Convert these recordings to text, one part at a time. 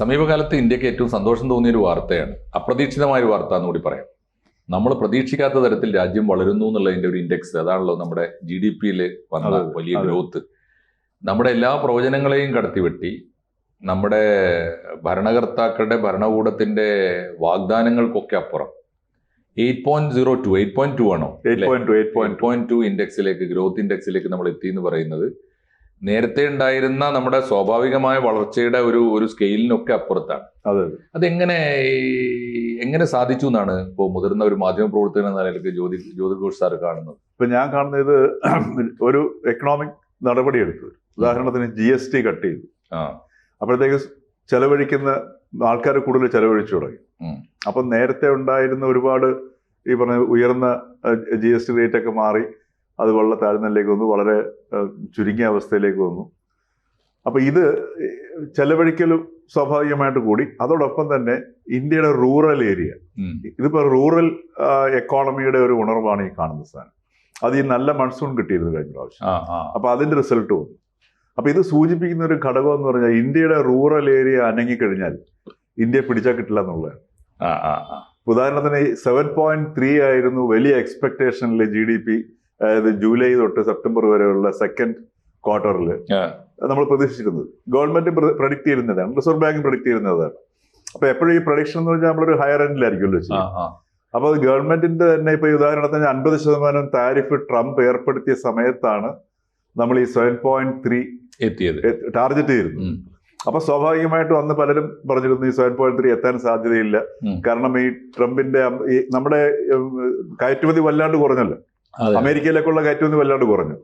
സമീപകാലത്ത് ഇന്ത്യക്ക് ഏറ്റവും സന്തോഷം തോന്നിയ ഒരു വാർത്തയാണ്, അപ്രതീക്ഷിതമായ ഒരു വാർത്ത എന്ന് കൂടി പറയാം. നമ്മൾ പ്രതീക്ഷിക്കാത്ത തരത്തിൽ രാജ്യം വളരുന്നു എന്നുള്ളതിന്റെ ഒരു ഇൻഡെക്സ്, അതാണല്ലോ നമ്മുടെ GDP-യിൽ വന്ന വലിയ ഗ്രോത്ത്. നമ്മുടെ എല്ലാ പ്രവചനങ്ങളെയും കടത്തിവെട്ടി നമ്മുടെ ഭരണകർത്താക്കളുടെ ഭരണകൂടത്തിന്റെ വാഗ്ദാനങ്ങൾക്കൊക്കെ അപ്പുറം 8.02 8.2 ആണോ 8.2 ഇൻഡെക്സിലേക്ക്, ഗ്രോത്ത് ഇൻഡെക്സിലേക്ക് നമ്മൾ എത്തി എന്ന് പറയുന്നത് നേരത്തെ ഉണ്ടായിരുന്ന നമ്മുടെ സ്വാഭാവികമായ വളർച്ചയുടെ ഒരു സ്കെയിലിനൊക്കെ അപ്പുറത്താണ്. എങ്ങനെ സാധിച്ചു എന്നാണ് ഇപ്പോൾ മുതിർന്ന ഒരു മാധ്യമ പ്രവർത്തകൻ എന്ന നിലയ്ക്ക് ജ്യോതിർ ഘോഷ് സാർ കാണുന്നത്? ഇപ്പൊ ഞാൻ കാണുന്നത് ഒരു എക്കണോമിക് നടപടി എടുത്തു. ഉദാഹരണത്തിന് GST കട്ട് ചെയ്തു. അപ്പോഴത്തേക്ക് ചെലവഴിക്കുന്ന ആൾക്കാർ കൂടുതൽ ചെലവഴിച്ചു തുടങ്ങി. അപ്പം നേരത്തെ ഉണ്ടായിരുന്ന ഒരുപാട് ഈ പറഞ്ഞ ഉയർന്ന GST റേറ്റ് ഒക്കെ മാറി അത് വളരെ താഴ്ന്നതിലേക്ക് വന്നു, വളരെ ചുരുങ്ങിയ അവസ്ഥയിലേക്ക് വന്നു. അപ്പൊ ഇത് ചെലവഴിക്കലും സ്വാഭാവികമായിട്ട് കൂടി. അതോടൊപ്പം തന്നെ ഇന്ത്യയുടെ റൂറൽ ഏരിയ, ഇതിപ്പോ റൂറൽ എക്കോണമിയുടെ ഒരു ഉണർവാണ് ഈ കാണുന്ന സാധനം. അത് ഈ നല്ല മൺസൂൺ കിട്ടിയിരുന്നു കഴിഞ്ഞ പ്രാവശ്യം. അപ്പൊ അതിന്റെ റിസൾട്ട് വന്നു. അപ്പൊ ഇത് സൂചിപ്പിക്കുന്ന ഒരു ഘടകം എന്ന് പറഞ്ഞാൽ ഇന്ത്യയുടെ റൂറൽ ഏരിയ അനങ്ങിക്കഴിഞ്ഞാൽ ഇന്ത്യ പിടിച്ചാൽ കിട്ടില്ല എന്നുള്ളതാണ്. ഉദാഹരണത്തിന് 7.3 ആയിരുന്നു വലിയ എക്സ്പെക്ടേഷനിൽ GDP, അതായത് ജൂലൈ തൊട്ട് സെപ്റ്റംബർ വരെയുള്ള സെക്കൻഡ് ക്വാർട്ടറിൽ നമ്മൾ പ്രതീക്ഷിച്ചിരുന്നത്. ഗവൺമെന്റ് പ്രഡിക്ട് ചെയ്യുന്നതാണ്, റിസർവ് ബാങ്ക് പ്രഡിക്ട് ചെയ്യുന്നതാണ്. അപ്പൊ എപ്പോഴും ഈ പ്രഡിക്ഷൻ എന്ന് പറഞ്ഞാൽ നമ്മളൊരു ഹയർ എൻഡിലായിരിക്കുമല്ലോ ചെയ്യുക. അപ്പൊ അത് ഗവൺമെന്റിന്റെ തന്നെ ഇപ്പൊ ഉദാഹരണത്തിന് 50% താരിഫ് ട്രംപ് ഏർപ്പെടുത്തിയ സമയത്താണ് നമ്മൾ ഈ 7.3 ടാർഗറ്റ് ചെയ്തിരുന്നു. അപ്പൊ സ്വാഭാവികമായിട്ടും അന്ന് പലരും പറഞ്ഞിരുന്നു ഈ 7.3 എത്താൻ സാധ്യതയില്ല, കാരണം ഈ ട്രംപിന്റെ നമ്മുടെ കയറ്റുമതി വല്ലാണ്ട് കുറഞ്ഞല്ലോ, അമേരിക്കയിലേക്കുള്ള കയറ്റുമതി വല്ലാണ്ട് കുറഞ്ഞു.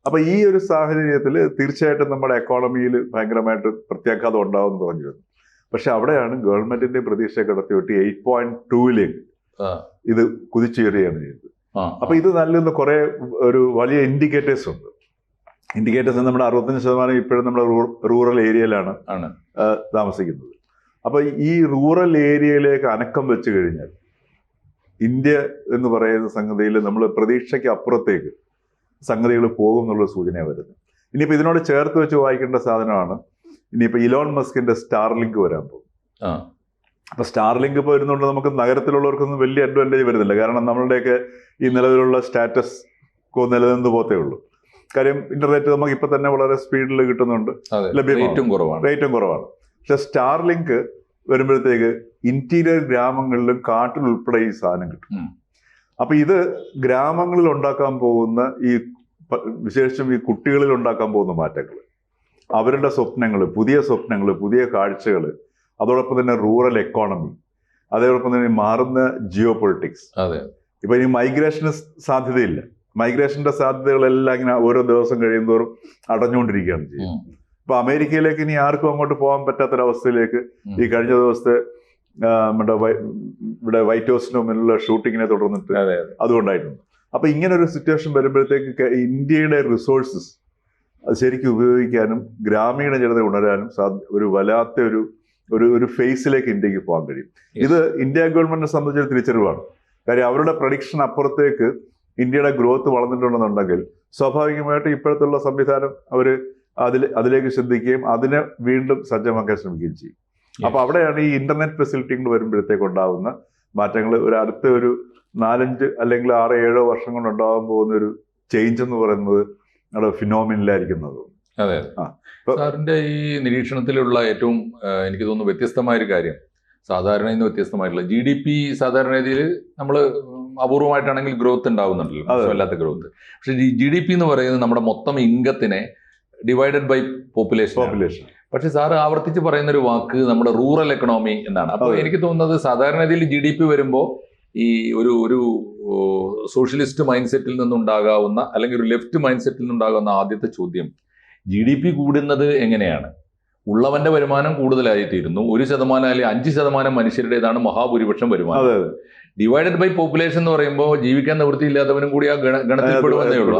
അപ്പൊ ഈ ഒരു സാഹചര്യത്തിൽ തീർച്ചയായിട്ടും നമ്മുടെ എക്കോണമിയിൽ ഭയങ്കരമായിട്ട് പ്രത്യാഘാതം ഉണ്ടാവും എന്ന് പറഞ്ഞിരുന്നു. പക്ഷെ അവിടെയാണ് ഗവൺമെന്റിന്റെ പ്രതീക്ഷ കടത്തിവിട്ട് 8.2-ലേക്ക് ഇത് കുതിച്ചുയരുകയാണ് ചെയ്തത്. അപ്പൊ ഇത് നൽകുന്ന കുറെ ഒരു വലിയ ഇൻഡിക്കേറ്റേഴ്സ് ഉണ്ട്. ഇൻഡിക്കേറ്റേഴ്സ് നമ്മുടെ 65% ഇപ്പോഴും നമ്മുടെ റൂറൽ ഏരിയയിലാണ് താമസിക്കുന്നത്. അപ്പൊ ഈ റൂറൽ ഏരിയയിലേക്ക് അനക്കം വെച്ച് കഴിഞ്ഞാൽ ഇന്ത്യ എന്ന് പറയുന്ന സംഗതിയിൽ നമ്മൾ പ്രതീക്ഷയ്ക്ക് അപ്പുറത്തേക്ക് സംഗതികൾ പോകും എന്നുള്ള സൂചന വരുന്നത്. ഇനിയിപ്പോൾ ഇതിനോട് ചേർത്ത് വെച്ച് വായിക്കേണ്ട സാധനമാണ് ഇനിയിപ്പോൾ ഇലോൺ മസ്കിന്റെ സ്റ്റാർലിങ്ക് വരാൻ പോകും. അപ്പൊ സ്റ്റാർലിങ്ക് ഇപ്പോൾ വരുന്നുണ്ട്. നമുക്ക് നഗരത്തിലുള്ളവർക്കൊന്നും വലിയ അഡ്വാൻറ്റേജ് വരുന്നില്ല, കാരണം നമ്മളുടെയൊക്കെ ഈ നിലവിലുള്ള സ്റ്റാറ്റസ് നിലനിന്ന് പോത്തേ ഉള്ളൂ. കാര്യം ഇന്റർനെറ്റ് നമുക്ക് ഇപ്പൊ തന്നെ വളരെ സ്പീഡിൽ കിട്ടുന്നുണ്ട്, റേറ്റും കുറവാണ്. പക്ഷെ സ്റ്റാർലിങ്ക് വരുമ്പോഴത്തേക്ക് ഇന്റീരിയർ ഗ്രാമങ്ങളിലും കാട്ടിൽ ഉൾപ്പെടെ ഈ സാധനം കിട്ടും. അപ്പൊ ഇത് ഗ്രാമങ്ങളിൽ ഉണ്ടാക്കാൻ പോകുന്ന ഈ വിശേഷിച്ചും ഈ കുട്ടികളിൽ ഉണ്ടാക്കാൻ പോകുന്ന മാറ്റങ്ങൾ, അവരുടെ സ്വപ്നങ്ങൾ, പുതിയ കാഴ്ചകൾ, അതോടൊപ്പം തന്നെ റൂറൽ എക്കോണമി, അതോടൊപ്പം തന്നെ മാറുന്ന ജിയോ പൊളിറ്റിക്സ്. ഇപ്പൊ ഇനി മൈഗ്രേഷന് സാധ്യതയില്ല. മൈഗ്രേഷന്റെ സാധ്യതകളെല്ലാം ഇങ്ങനെ ഓരോ ദിവസം കഴിയുന്തോറും അടഞ്ഞുകൊണ്ടിരിക്കുകയാണ് ചെയ്യുന്നത്. ഇപ്പൊ അമേരിക്കയിലേക്ക് ഇനി ആർക്കും അങ്ങോട്ട് പോകാൻ പറ്റാത്തൊരവസ്ഥയിലേക്ക് ഈ കഴിഞ്ഞ ദിവസത്തെ നമ്മുടെ ഇവിടെ വൈറ്റ് ഹൗസിന് മുന്നിലുള്ള ഷൂട്ടിങ്ങിനെ തുടർന്നിട്ട് അതുകൊണ്ടായിട്ടുണ്ട്. അപ്പൊ ഇങ്ങനെ ഒരു സിറ്റുവേഷൻ വരുമ്പോഴത്തേക്ക് ഇന്ത്യയുടെ റിസോഴ്സസ് അത് ശരിക്കും ഉപയോഗിക്കാനും ഗ്രാമീണ ജനത ഉണരാനും ഒരു വല്ലാത്ത ഒരു ഫേസിലേക്ക് ഇന്ത്യക്ക് പോകാൻ കഴിയും. ഇത് ഇന്ത്യ ഗവൺമെന്റിനെ സംബന്ധിച്ചൊരു തിരിച്ചറിവാണ്. കാര്യം അവരുടെ പ്രഡിക്ഷൻ അപ്പുറത്തേക്ക് ഇന്ത്യയുടെ ഗ്രോത്ത് വളർന്നിട്ടുണ്ടെന്നുണ്ടെങ്കിൽ സ്വാഭാവികമായിട്ട് ഇപ്പോഴത്തുള്ള സംവിധാനം അവർ അതിലേക്ക് ശ്രദ്ധിക്കുകയും അതിനെ വീണ്ടും സജ്ജമാക്കാൻ ശ്രമിക്കുകയും ചെയ്യും. അപ്പൊ അവിടെയാണ് ഈ ഇന്റർനെറ്റ് ഫെസിലിറ്റികൾ വരുമ്പോഴത്തേക്ക് ഉണ്ടാകുന്ന മാറ്റങ്ങൾ അടുത്ത ഒരു 4-5 അല്ലെങ്കിൽ 6-7 വർഷം കൊണ്ട് ഉണ്ടാകാൻ പോകുന്ന ഒരു ചേഞ്ച് എന്ന് പറയുന്നത് നമ്മുടെ ഫിനോമിനലായിരിക്കുന്നത്. അതെ, സാറിന്റെ ഈ നിരീക്ഷണത്തിലുള്ള ഏറ്റവും എനിക്ക് തോന്നുന്നു വ്യത്യസ്തമായ ഒരു കാര്യം, സാധാരണയിൽ നിന്ന് വ്യത്യസ്തമായിട്ടുള്ള GDP സാധാരണ രീതിയിൽ നമ്മൾ അപൂർവമായിട്ടാണെങ്കിൽ ഗ്രോത്ത് ഉണ്ടാവുന്നുണ്ടല്ലോ, വല്ലാത്ത ഗ്രോത്ത്. പക്ഷെ GDP എന്ന് പറയുന്നത് നമ്മുടെ മൊത്തം ഇൻകത്തിനെ ഡിവൈഡഡ് ബൈ പോപ്പുലേഷൻ. പക്ഷെ സാറ് ആവർത്തിച്ച് പറയുന്ന ഒരു വാക്ക് നമ്മുടെ റൂറൽ എക്കണോമി എന്നാണ്. അപ്പോൾ എനിക്ക് തോന്നുന്നത് സാധാരണ രീതിയിൽ GDP വരുമ്പോൾ ഈ ഒരു സോഷ്യലിസ്റ്റ് മൈൻഡ് സെറ്റിൽ നിന്നുണ്ടാകാവുന്ന അല്ലെങ്കിൽ ഒരു ലെഫ്റ്റ് മൈൻഡ് സെറ്റിൽ നിന്നുണ്ടാകാവുന്ന ആദ്യത്തെ ചോദ്യം, GDP കൂടുന്നത് എങ്ങനെയാണ്? ഉള്ളവന്റെ വരുമാനം കൂടുതലായി തീരുന്നു. 1% അല്ലെങ്കിൽ 5% മനുഷ്യരുടേതാണ് മഹാഭൂരിപക്ഷം വരുമാനം. ഡിവൈഡഡ് ബൈ പോപ്പുലേഷൻ എന്ന് പറയുമ്പോൾ ജീവിക്കാൻ നിവൃത്തിയില്ലാത്തവനും കൂടി ആ ഗണത്തിൽപ്പെടുവന്നേ ഉള്ളൂ.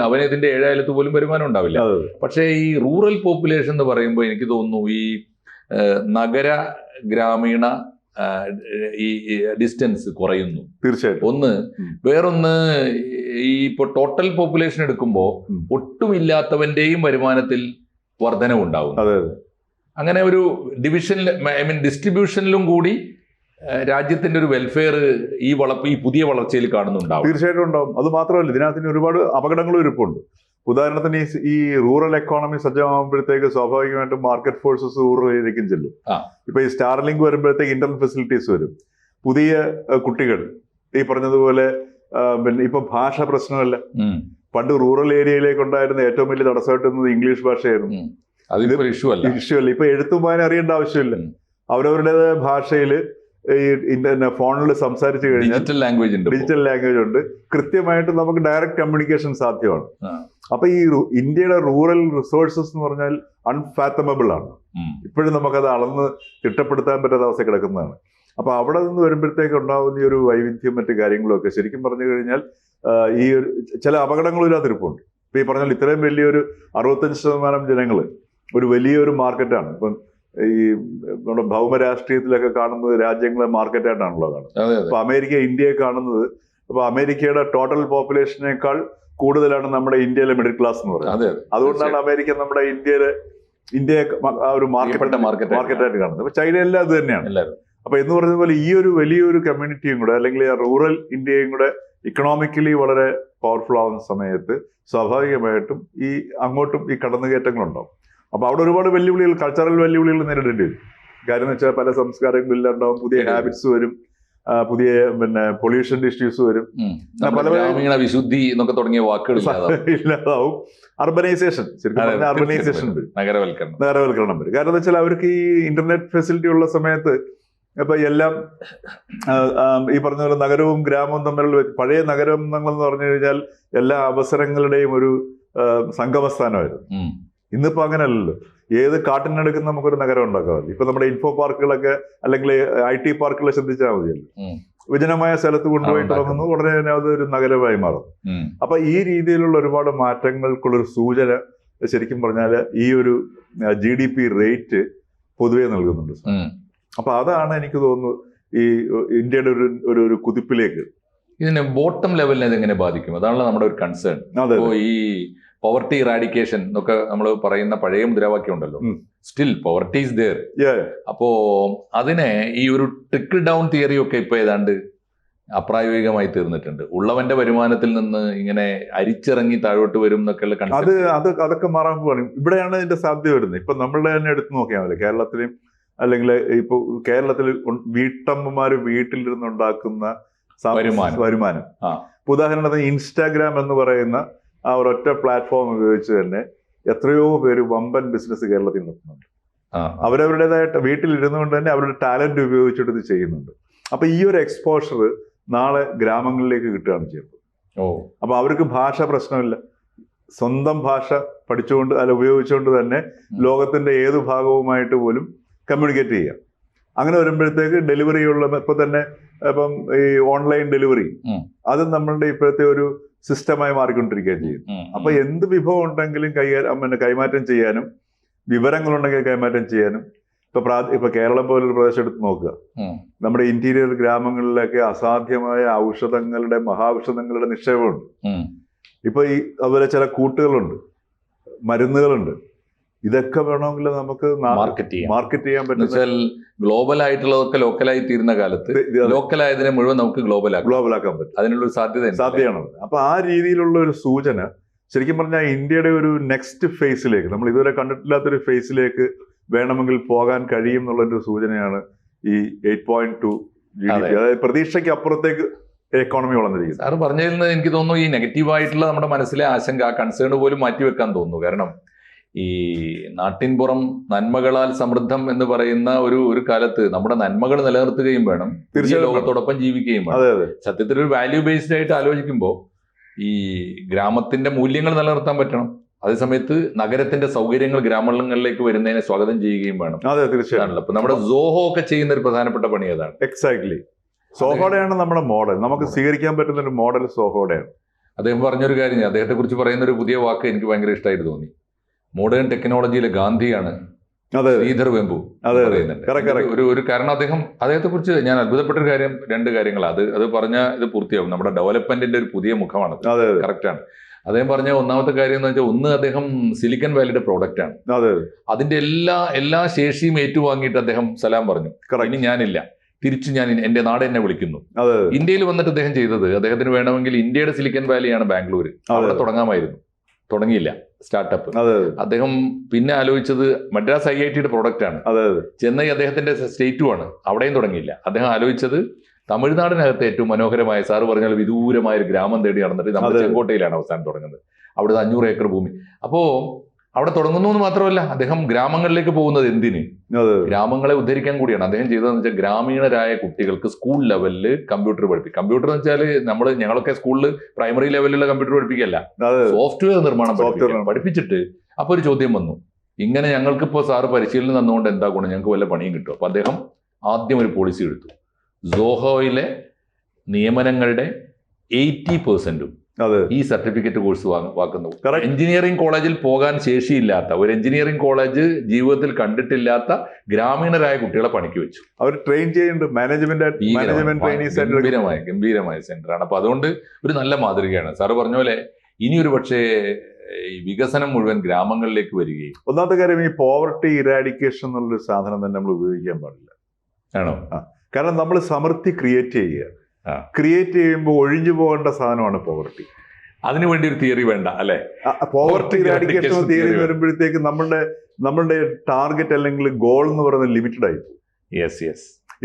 അവന് ഇതിന്റെ 7 അയലത്ത് പോലും വരുമാനം ഉണ്ടാവില്ല. പക്ഷേ ഈ റൂറൽ പോപ്പുലേഷൻ എന്ന് പറയുമ്പോൾ എനിക്ക് തോന്നുന്നു ഈ നഗര ഗ്രാമീണ ഈ ഡിസ്റ്റൻസ് കുറയുന്നു. തീർച്ചയായിട്ടും. വേറൊന്ന് ഈ ഇപ്പൊ ടോട്ടൽ പോപ്പുലേഷൻ എടുക്കുമ്പോൾ ഒട്ടുമില്ലാത്തവന്റെയും വരുമാനത്തിൽ വർധനവുണ്ടാവും. അങ്ങനെ ഒരു ഡിവിഷനിൽ ഡിസ്ട്രിബ്യൂഷനിലും കൂടി രാജ്യത്തിന്റെ ഒരു വെൽഫെയർ ഈ പുതിയ വളർച്ചയിൽ കാണുന്നുണ്ടാവും. തീർച്ചയായിട്ടും ഉണ്ടാവും. അത് മാത്രമല്ല, ഇതിനകത്തിന് ഒരുപാട് അപകടങ്ങളും ഇരിപ്പുണ്ട്. ഉദാഹരണത്തിന് ഈ റൂറൽ എക്കോണമി സജ്ജമാകുമ്പോഴത്തേക്ക് സ്വാഭാവികമായിട്ടും മാർക്കറ്റ് ഫോഴ്സസ് റൂറൽ ഏരിയയിലേക്കും ചെല്ലും. ഇപ്പൊ ഈ സ്റ്റാർലിങ്ക് വരുമ്പോഴത്തേക്ക് ഇന്റർനെറ്റ് ഫെസിലിറ്റീസ് വരും. പുതിയ കുട്ടികൾ ഈ പറഞ്ഞതുപോലെ പിന്നെ ഇപ്പൊ ഭാഷ പ്രശ്നമല്ല. പണ്ട് റൂറൽ ഏരിയയിലേക്ക് ഉണ്ടായിരുന്ന ഏറ്റവും വലിയ തടസ്സമായിട്ട് ഇംഗ്ലീഷ് ഭാഷയായിരുന്നു. ഇഷ്യൂ അല്ല. ഇപ്പൊ എഴുത്തും വായന അറിയേണ്ട ആവശ്യമില്ല. അവരവരുടേതായ ഭാഷയില് ഈ ഫോണിൽ സംസാരിച്ചു കഴിഞ്ഞാൽ ഡിജിറ്റൽ ലാംഗ്വേജ് ഉണ്ട്. കൃത്യമായിട്ട് നമുക്ക് ഡയറക്റ്റ് കമ്മ്യൂണിക്കേഷൻ സാധ്യമാണ്. അപ്പൊ ഈ ഇന്ത്യയുടെ റൂറൽ റിസോഴ്സസ് എന്ന് പറഞ്ഞാൽ അൺഫാത്തമബിൾ ആണ്. ഇപ്പോഴും നമുക്കത് അളന്ന് തിട്ടപ്പെടുത്താൻ പറ്റാത്ത അവസ്ഥ കിടക്കുന്നതാണ്. അപ്പൊ അവിടെ നിന്ന് വരുമ്പോഴത്തേക്ക് ഉണ്ടാകുന്ന ഈ ഒരു വൈവിധ്യം മറ്റു കാര്യങ്ങളും ഒക്കെ ശരിക്കും പറഞ്ഞു കഴിഞ്ഞാൽ ഈ ഒരു ചില അപകടങ്ങളും ഇതിനകത്തിരിപ്പുണ്ട്. ഇപ്പൊ ഈ പറഞ്ഞാൽ ഇത്രയും വലിയൊരു 65% ജനങ്ങൾ ഒരു വലിയൊരു മാർക്കറ്റാണ്. ഇപ്പം ഈ നമ്മുടെ ഭൗമരാഷ്ട്രീയത്തിലൊക്കെ കാണുന്നത് രാജ്യങ്ങളെ മാർക്കറ്റായിട്ടാണല്ലോ കാണുന്നത്. അപ്പൊ അമേരിക്ക ഇന്ത്യയെ കാണുന്നത്, അപ്പൊ അമേരിക്കയുടെ ടോട്ടൽ പോപ്പുലേഷനേക്കാൾ കൂടുതലാണ് നമ്മുടെ ഇന്ത്യയിലെ മിഡിൽ ക്ലാസ് എന്ന് പറയുന്നത്. അതുകൊണ്ടാണ് അമേരിക്ക നമ്മുടെ ഇന്ത്യയെ ആ ഒരു മാർക്കറ്റായിട്ട് കാണുന്നത്. അപ്പൊ ചൈനയെല്ലാം അത് തന്നെയാണ്. അപ്പൊ എന്ന് പറഞ്ഞ പോലെ ഈ ഒരു വലിയൊരു കമ്മ്യൂണിറ്റിയും കൂടെ അല്ലെങ്കിൽ റൂറൽ ഇന്ത്യയും കൂടെ ഇക്കണോമിക്കലി വളരെ പവർഫുൾ ആവുന്ന സമയത്ത് സ്വാഭാവികമായിട്ടും ഈ അങ്ങോട്ടും ഈ കടന്നുകയറ്റങ്ങളുണ്ടാവും. അപ്പൊ അവിടെ ഒരുപാട് വെല്ലുവിളികൾ, കൾച്ചറൽ വെല്ലുവിളികൾ നേരിടേണ്ടി വരും. കാര്യം എന്ന് വെച്ചാൽ പല സംസ്കാരങ്ങളും ഇല്ലാണ്ടാവും, പുതിയ ഹാബിറ്റ്സ് വരും, പുതിയ പൊല്യൂഷൻ ഇഷ്യൂസ് വരും, പല വിശുദ്ധി എന്നൊക്കെ തുടങ്ങിയ വാക്കുകൾ ഇല്ലാതാവും. അർബനൈസേഷൻ, ശരിക്കും പറഞ്ഞാൽ അർബനൈസേഷൻ വരും, നഗരവൽക്കരണം വരും. കാരണം എന്താ വെച്ചാൽ അവർക്ക് ഈ ഇന്റർനെറ്റ് ഫെസിലിറ്റി ഉള്ള സമയത്ത് ഇപ്പൊ എല്ലാം ഈ പറഞ്ഞ പോലെ നഗരവും ഗ്രാമവും തമ്മിലുള്ള പഴയ നഗരം എന്ന് പറഞ്ഞു കഴിഞ്ഞാൽ എല്ലാ അവസരങ്ങളുടെയും ഒരു സംഗമസ്ഥാനമായിരുന്നു. ഇന്നിപ്പോ അങ്ങനെയല്ലല്ലോ. ഏത് കാട്ടിനടുക്കുന്ന നമുക്കൊരു നഗരം ഉണ്ടാക്കാൻ മതി. ഇപ്പൊ നമ്മുടെ ഇൻഫോ പാർക്കുകളൊക്കെ അല്ലെങ്കിൽ IT പാർക്കുകളെ ശ്രദ്ധിച്ചാൽ മതിയല്ലോ. വിജനമായ സ്ഥലത്ത് കൊണ്ടുപോയി തുടങ്ങുന്നു, ഉടനെ തന്നെ അതൊരു നഗരമായി മാറും. അപ്പൊ ഈ രീതിയിലുള്ള ഒരുപാട് മാറ്റങ്ങൾക്കുള്ളൊരു സൂചന ശരിക്കും പറഞ്ഞാൽ ഈ ഒരു GDP റേറ്റ് പൊതുവെ നൽകുന്നുണ്ട്. അപ്പൊ അതാണ് എനിക്ക് തോന്നുന്നു ഈ ഇന്ത്യയുടെ ഒരു കുതിപ്പിലേക്ക്. ഇതിന് ബോട്ടം ലെവലിനെ ഇതെങ്ങനെ ബാധിക്കും? അതാണല്ലോ നമ്മുടെ ഒരു കൺസേൺ. അപ്പോ ഈ പോവർട്ടി ഇറാഡിക്കേഷൻ എന്നൊക്കെ നമ്മൾ പറയുന്ന പഴയ മുദ്രാവാക്യം ഉണ്ടല്ലോ, സ്റ്റിൽ പോവർട്ടി ഈസ് ദേർ. അപ്പോ അതിനെ ഈ ഒരു ട്രിക്കിൾ ഡൗൺ തിയറി ഒക്കെ ഇപ്പൊ ഏതാണ്ട് അപ്രായോഗികമായി തീർന്നിട്ടുണ്ട്. ഉള്ളവന്റെ വരുമാനത്തിൽ നിന്ന് ഇങ്ങനെ അരിച്ചിറങ്ങി താഴോട്ട് വരും എന്നൊക്കെയുള്ള അതൊക്കെ മാറാൻ പോവാണ്. ഇവിടെയാണ് ഇതിന്റെ സാധ്യത വരുന്നത്. ഇപ്പൊ നമ്മളുടെ തന്നെ എടുത്തു നോക്കിയാൽ മതി. കേരളത്തിലും അല്ലെങ്കിൽ ഇപ്പൊ കേരളത്തിൽ വീട്ടമ്മമാര് വീട്ടിലിരുന്നുണ്ടാക്കുന്ന വരുമാനം. ഉദാഹരണത്തിന് ഇൻസ്റ്റാഗ്രാം എന്ന് പറയുന്ന ആ ഒരൊറ്റ പ്ലാറ്റ്ഫോം ഉപയോഗിച്ച് തന്നെ എത്രയോ പേര് വമ്പൻ ബിസിനസ് കേരളത്തിൽ നടത്തുന്നുണ്ട്. അവരവരുടേതായിട്ട് വീട്ടിലിരുന്നു കൊണ്ട് തന്നെ അവരുടെ ടാലന്റ് ഉപയോഗിച്ചിട്ട് ഇത് ചെയ്യുന്നുണ്ട്. അപ്പൊ ഈ ഒരു എക്സ്പോഷർ നാളെ ഗ്രാമങ്ങളിലേക്ക് കിട്ടുകയാണ് ചെയ്യുന്നത്. അപ്പൊ അവർക്ക് ഭാഷ പ്രശ്നമില്ല. സ്വന്തം ഭാഷ പഠിച്ചുകൊണ്ട് ഉപയോഗിച്ചുകൊണ്ട് തന്നെ ലോകത്തിന്റെ ഏതു ഭാഗവുമായിട്ട് പോലും കമ്മ്യൂണിക്കേറ്റ് ചെയ്യാം. അങ്ങനെ വരുമ്പോഴത്തേക്ക് ഡെലിവറിയുള്ള ഇപ്പൊ തന്നെ ഇപ്പം ഈ ഓൺലൈൻ ഡെലിവറി അത് നമ്മളുടെ ഇപ്പോഴത്തെ ഒരു സിസ്റ്റമായി മാറിക്കൊണ്ടിരിക്കുകയും ചെയ്യും. അപ്പൊ എന്ത് വിഭവം ഉണ്ടെങ്കിലും കൈമാറ്റം ചെയ്യാനും വിവരങ്ങളുണ്ടെങ്കിൽ കൈമാറ്റം ചെയ്യാനും ഇപ്പൊ കേരളം പോലൊരു പ്രദേശം എടുത്ത് നോക്കുക. നമ്മുടെ ഇന്റീരിയർ ഗ്രാമങ്ങളിലൊക്കെ അസാധ്യമായ മഹാഔഷധങ്ങളുടെ നിക്ഷേപമുണ്ട്. ഇപ്പൊ ഈ അതുപോലെ ചില കൂട്ടുകളുണ്ട്, മരുന്നുകളുണ്ട്. ഇതൊക്കെ വേണമെങ്കിൽ നമുക്ക് മാർക്കറ്റ് ചെയ്യാൻ പറ്റും. ഗ്ലോബൽ ആയിട്ടുള്ളതൊക്കെ ലോക്കലായി തീരുന്ന കാലത്ത് ലോക്കലായതിനെ മുഴുവൻ നമുക്ക് ഗ്ലോബലാക്കാൻ പറ്റും. അതിനുള്ള സാധ്യതയാണ്. അപ്പൊ ആ രീതിയിലുള്ള ഒരു സൂചന ശരിക്കും പറഞ്ഞാൽ ഇന്ത്യയുടെ ഒരു നെക്സ്റ്റ് ഫേസിലേക്ക്, നമ്മൾ ഇതുവരെ കണ്ടിട്ടില്ലാത്തൊരു ഫേസിലേക്ക് വേണമെങ്കിൽ പോകാൻ കഴിയും എന്നുള്ളൊരു സൂചനയാണ് ഈ 8.2 GDP. അതായത് പ്രതീക്ഷയ്ക്ക് അപ്പുറത്തേക്ക് എക്കോണമി വളർന്നിരിക്കുന്നു. സാറ് പറഞ്ഞതിൽ നിന്ന് എനിക്ക് തോന്നുന്നു ഈ നെഗറ്റീവായിട്ടുള്ള നമ്മുടെ മനസ്സിലെ ആശങ്ക, ആ കൺസേൺ പോലും മാറ്റിവെക്കാൻ തോന്നുന്നു. കാരണം ഈ നാട്ടിൻപുറം നന്മകളാൽ സമൃദ്ധം എന്ന് പറയുന്ന ഒരു കാലത്ത് നമ്മുടെ നന്മകൾ നിലനിർത്തുകയും വേണം, ലോകത്തോടൊപ്പം ജീവിക്കുകയും വേണം. സത്യത്തിൽ ഒരു വാല്യൂ ബേസ്ഡ് ആയിട്ട് ആലോചിക്കുമ്പോൾ ഈ ഗ്രാമത്തിന്റെ മൂല്യങ്ങൾ നിലനിർത്താൻ പറ്റണം. അതേസമയത്ത് നഗരത്തിന്റെ സൗകര്യങ്ങൾ ഗ്രാമങ്ങളിലേക്ക് വരുന്നതിനെ സ്വാഗതം ചെയ്യുകയും വേണം. അതെ, തീർച്ചയായും. അപ്പൊ നമ്മുടെ സോഹോ ഒക്കെ ചെയ്യുന്ന ഒരു പ്രധാനപ്പെട്ട പണി അതാണ്. എക്സാക്ട്ലി. സോഹോടെയാണ് നമ്മുടെ മോഡൽ. നമുക്ക് സ്വീകരിക്കാൻ പറ്റുന്ന ഒരു മോഡൽ സോഹോടെയാണ്. അദ്ദേഹം പറഞ്ഞൊരു കാര്യം, അദ്ദേഹത്തെ കുറിച്ച് പറയുന്ന ഒരു പുതിയ വാക്ക് എനിക്ക് ഭയങ്കര ഇഷ്ടമായിട്ട് തോന്നി. മോഡേൺ ടെക്നോളജിയിലെ ഗാന്ധിയാണ് ശ്രീധർ വെമ്പു പറയുന്നുണ്ട്. ഒരു കാരണം അദ്ദേഹത്തെ കുറിച്ച് ഞാൻ അത്ഭുതപ്പെട്ട ഒരു കാര്യം, 2 കാര്യങ്ങളാണ്. അത് പറഞ്ഞ ഇത് പൂർത്തിയാവും. നമ്മുടെ ഡെവലപ്മെന്റിന്റെ ഒരു പുതിയ മുഖമാണ്. കറക്റ്റാണ്. അദ്ദേഹം പറഞ്ഞ ഒന്നാമത്തെ കാര്യം എന്ന് വെച്ചാൽ ഒന്ന് അദ്ദേഹം സിലിക്കൺ വാലിയുടെ പ്രോഡക്റ്റ് ആണ്. അതെ അതിന്റെ എല്ലാ ശേഷിയും ഏറ്റുവാങ്ങിയിട്ട് അദ്ദേഹം സലാം പറഞ്ഞു. ഇനി ഞാനില്ല, തിരിച്ചു ഞാൻ എന്റെ നാട് എന്നെ വിളിക്കുന്നു. ഇന്ത്യയിൽ വന്നിട്ട് അദ്ദേഹം ചെയ്തത്, അദ്ദേഹത്തിന് വേണമെങ്കിൽ ഇന്ത്യയുടെ സിലിക്കൺ വാലിയാണ് ബാംഗ്ലൂർ, അവിടെ തുടങ്ങാമായിരുന്നു, തുടങ്ങിയില്ല സ്റ്റാർട്ടപ്പ്. അദ്ദേഹം പിന്നെ ആലോചിച്ചത് മദ്രാസ് IITയുടെ പ്രോഡക്റ്റ് ആണ്. ചെന്നൈ അദ്ദേഹത്തിന്റെ സ്റ്റേറ്റുമാണ്, അവിടെയും തുടങ്ങിയില്ല. അദ്ദേഹം ആലോചിച്ചത് തമിഴ്നാടിനകത്ത് ഏറ്റവും മനോഹരമായ, സാറ് പറഞ്ഞാൽ വിദൂരമായ ഒരു ഗ്രാമം തേടി നടന്നിട്ട് നമ്മൾ ചെങ്കോട്ടയിലാണ് അവസാനം തുടങ്ങുന്നത്. അവിടുത്തെ 500 ഏക്കർ ഭൂമി. അപ്പോ അവിടെ തുടങ്ങുന്നു എന്ന് മാത്രമല്ല, അദ്ദേഹം ഗ്രാമങ്ങളിലേക്ക് പോകുന്നത് എന്തിന്? ഗ്രാമങ്ങളെ ഉദ്ധരിക്കാൻ കൂടിയാണ്. അദ്ദേഹം ചെയ്തതെന്ന് വെച്ചാൽ ഗ്രാമീണരായ കുട്ടികൾക്ക് സ്കൂൾ ലെവലിൽ കമ്പ്യൂട്ടർ പഠിപ്പിക്കും. കമ്പ്യൂട്ടർ എന്ന് വെച്ചാൽ ഞങ്ങളൊക്കെ സ്കൂളിൽ പ്രൈമറി ലെവലിലുള്ള കമ്പ്യൂട്ടർ പഠിപ്പിക്കല്ല, സോഫ്റ്റ്വെയർ നിർമ്മാണം പഠിപ്പിച്ചിട്ട്. അപ്പൊ ഒരു ചോദ്യം വന്നു, ഇങ്ങനെ ഞങ്ങൾക്കിപ്പോ സാറ് പരിശീലനം തന്നുകൊണ്ട് എന്താ ഗുണം, ഞങ്ങൾക്ക് വല്ല പണിയും കിട്ടും. അപ്പൊ അദ്ദേഹം ആദ്യം ഒരു പോളിസി എടുത്തു, സോഹോയിലെ നിയമനങ്ങളുടെ 80% ഈ സർട്ടിഫിക്കറ്റ് കോഴ്സ് വാക്കുന്നു. എഞ്ചിനീയറിംഗ് കോളേജിൽ പോകാൻ ശേഷിയില്ലാത്ത, ഒരു എഞ്ചിനീയറിംഗ് കോളേജ് ജീവിതത്തിൽ കണ്ടിട്ടില്ലാത്ത ഗ്രാമീണരായ കുട്ടികളെ പണിക്ക് വെച്ചു. അവർ ട്രെയിൻ ചെയ്യുന്നുണ്ട്. ഗംഭീരമായ സെന്ററാണ്. അപ്പൊ അതുകൊണ്ട് ഒരു നല്ല മാതൃകയാണ്. സാറ് പറഞ്ഞ പോലെ ഇനി ഒരു പക്ഷേ ഈ വികസനം മുഴുവൻ ഗ്രാമങ്ങളിലേക്ക് വരികയും. ഒന്നാമത്തെ കാര്യം, ഈ പോവർട്ടി ഇറാഡിക്കേഷൻ എന്നുള്ളൊരു സാധനം തന്നെ നമ്മൾ ഉപയോഗിക്കാൻ പാടില്ല. ആണോ? കാരണം നമ്മൾ സമൃദ്ധി ക്രിയേറ്റ് ചെയ്യുക. ക്രിയേറ്റ് ചെയ്യുമ്പോൾ ഒഴിഞ്ഞു പോകേണ്ട സാധനമാണ് പോവർട്ടി. അതിനുവേണ്ടി ഒരു തിയറി വേണ്ട അല്ലെ? പോവർട്ടി ഇറാഡിക്കേഷൻ തിയറി വരുമ്പോഴത്തേക്ക് നമ്മളുടെ ടാർഗറ്റ് അല്ലെങ്കിൽ ഗോൾ എന്ന് പറയുന്നത് ലിമിറ്റഡ് ആയി പോകും.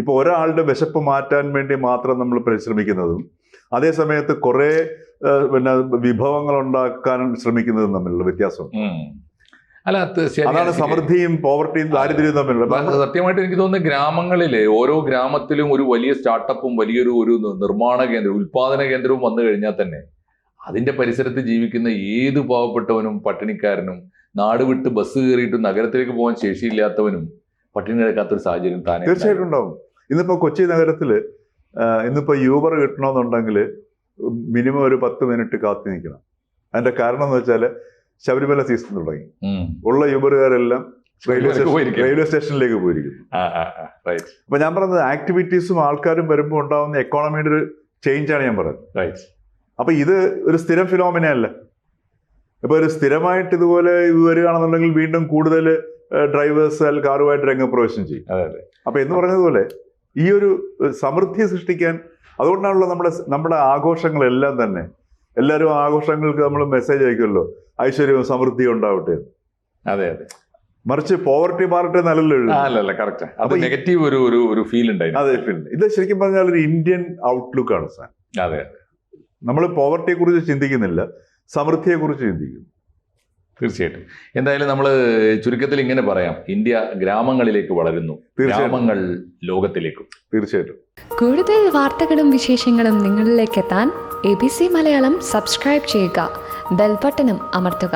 ഇപ്പൊ ഒരാളുടെ വിശപ്പ് മാറ്റാൻ വേണ്ടി മാത്രം നമ്മൾ പരിശ്രമിക്കുന്നതും അതേ സമയത്ത് കുറെ വിഭവങ്ങൾ ഉണ്ടാക്കാൻ ശ്രമിക്കുന്നതും തമ്മിലുള്ള വ്യത്യാസം. അതാണ് സമൃദ്ധിയും പോവർട്ടിയും ദാരിദ്ര്യവും തമ്മിലുള്ള. സത്യമായിട്ട് എനിക്ക് തോന്നുന്നത് ഗ്രാമങ്ങളിലെ ഓരോ ഗ്രാമത്തിലും ഒരു വലിയ സ്റ്റാർട്ടപ്പും വലിയൊരു നിർമ്മാണ കേന്ദ്രവും ഉൽപാദന കേന്ദ്രവും വന്നു കഴിഞ്ഞാൽ തന്നെ അതിന്റെ പരിസരത്ത് ജീവിക്കുന്ന ഏത് പാവപ്പെട്ടവനും പട്ടിണിക്കാരനും നാട് വിട്ട് ബസ് കയറിയിട്ട് നഗരത്തിലേക്ക് പോകാൻ ശേഷിയില്ലാത്തവനും പട്ടിണി കിടക്കാത്തൊരു സാഹചര്യം താനെ തീർച്ചയായിട്ടും ഉണ്ടാവും. ഇന്നിപ്പോ കൊച്ചി നഗരത്തില് ഇന്നിപ്പോ യൂബർ കിട്ടണമെന്നുണ്ടെങ്കിൽ മിനിമം ഒരു 10 മിനിറ്റ് കാത്തു നിൽക്കണം. അതിന്റെ കാരണം എന്ന് വെച്ചാൽ ശബരിമല സീസൺ തുടങ്ങി. ഉള്ള യൂബറുകാരെല്ലാം റെയിൽവേ സ്റ്റേഷനിലേക്ക് പോയിരിക്കുന്നു. അപ്പൊ ഞാൻ പറഞ്ഞത് ആക്ടിവിറ്റീസും ആൾക്കാരും വരുമ്പോൾ ഉണ്ടാവുന്ന എക്കോണമിയുടെ ഒരു ചേഞ്ചാണ് ഞാൻ പറയുന്നത്. അപ്പൊ ഇത് ഒരു സ്ഥിരം ഫിനോമിന അല്ല. ഇപ്പൊ ഒരു സ്ഥിരമായിട്ട് ഇതുപോലെ വരികയാണെന്നുണ്ടെങ്കിൽ വീണ്ടും കൂടുതൽ ഡ്രൈവേഴ്സ് കാറുമായിട്ട് രംഗപ്രവേശം ചെയ്യും. അപ്പൊ എന്ന് പറഞ്ഞതുപോലെ ഈ ഒരു സമൃദ്ധി സൃഷ്ടിക്കാൻ, അതുകൊണ്ടാണല്ലോ നമ്മുടെ ആഘോഷങ്ങളെല്ലാം തന്നെ, എല്ലാവരും ആഘോഷങ്ങൾക്ക് നമ്മൾ മെസ്സേജ് അയക്കുമല്ലോ, ഐശ്വര്യവും സമൃദ്ധിയും ഉണ്ടാവട്ടെ. മറിച്ച് പോവർട്ടി മാറട്ടെ നല്ലല്ലോ. കറക്റ്റ്. അത് നെഗറ്റീവ് ഒരു ഫീൽ ഉണ്ടായി. അതെ, ഫീൽ. ഇത് ശരിക്കും പറഞ്ഞാൽ ഒരു ഇന്ത്യൻ ഔട്ട്ലുക്ക് ആണ് സാർ. അതെ, നമ്മൾ പോവർട്ടിയെ കുറിച്ച് ചിന്തിക്കുന്നില്ല, സമൃദ്ധിയെ കുറിച്ച് ചിന്തിക്കുന്നു. തീർച്ചയായിട്ടും. എന്തായാലും നമ്മൾ ചുരുക്കത്തിൽ ഇങ്ങനെ പറയാം, ഇന്ത്യ ഗ്രാമങ്ങളിലേക്ക് വളരുന്നു, ഗ്രാമങ്ങൾ ലോകത്തിലേക്കും. തീർച്ചയായിട്ടും. കൂടുതൽ വാർത്തകളും വിശേഷങ്ങളും നിങ്ങളിലേക്ക് എത്താൻ ABC മലയാളം സബ്സ്ക്രൈബ് ചെയ്യുക, ബെൽബട്ടനും അമർത്തുക.